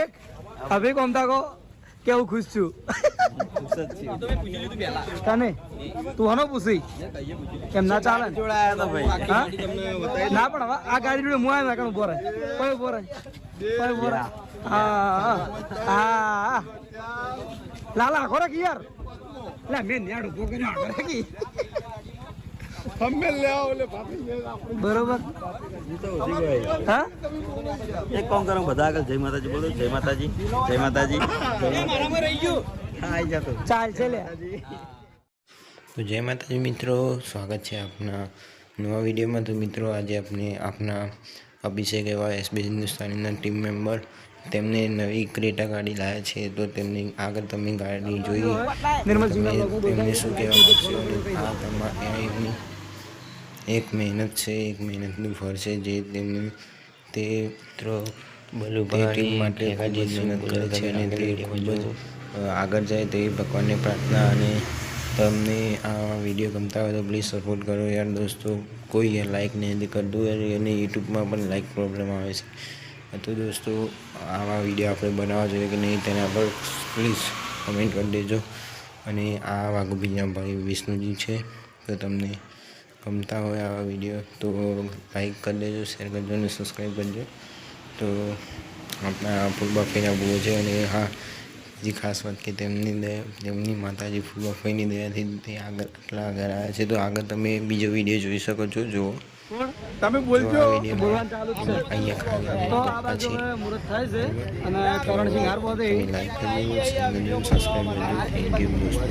અભિક અભિક ઓમતા કો કેવું ખુશ છું તને તું હનો પૂછી એમ ના ચાલે ના પણ હવે આ ગાડી જોડે હું આવ્યા કણ ઉભો રહે કોઈ ઉભો રહે કોઈ ઉભો રહે હા હા લાલા આખો રે યાર લે મેં ન્યાડ ઉભો કર્યો આખો રે કી બરોબર હા એક કામ કરો બધા આગળ જય માતાજી બોલો જય માતાજી જય માતાજી ચાલ છે લે તો જય માતાજી મિત્રો, સ્વાગત છે આપના નવા વિડીયોમાં। તો મિત્રો આજે આપણે આપના અભિષેક એવા એસબી હિન્દુસ્તાનીના ટીમ મેમ્બર તેમને નવી ક્રેટા ગાડી લાવ્યા છે। તો તેમની આગળ તમે ગાડી જોઈ તેમને શું કહેવા માગશો? આ એમની એક મહેનત છે, એક મહેનતનું ફળ છે જે તેમને તે મિત્રો ટીમ માટે ખૂબ જ મહેનત કરે છે અને તે ખૂબ જ આગળ જાય તેવી ભગવાનને પ્રાર્થના। અને તમને આ વિડીયો ગમતા હોય તો પ્લીઝ સપોર્ટ કરો યાર દોસ્તો। કોઈ યાર લાઇક નહીં કરતું અને યુટ્યુબમાં પણ લાઇક પ્રોબ્લેમ આવે છે। તો દોસ્તો આવા વિડીયો આપણે બનાવવા જોઈએ કે નહીં તેના પર પ્લીઝ કમેન્ટ કરી દેજો। અને આ વાઘુ બીજાભાઈ વિષ્ણુજી છે, તો તમને ગમતા હોય આવા વિડીયો તો લાઈક કરી દેજો, શેર કરજો અને સબસ્ક્રાઈબ કરજો। તો આપણા ફૂલબાફાઈના બહુ છે અને હા બીજી ખાસ વાત કે તેમની માતાજી ફૂલબાફાઈની દયાથી તે આગળ આટલા આગળ આવ્યા છે। તો આગળ તમે બીજો વિડીયો જોઈ શકો છો। જુઓ તમે બોલજો બોલવાનું ચાલુ છે અહીંયા તો આ બાજુ મુહૂર્ત થાય છે અને કરણસિંહ હાર બોલે લાઈક કરી દેજો, સબસ્ક્રાઈબ કરજો। થેન્ક યુ દોસ્તો।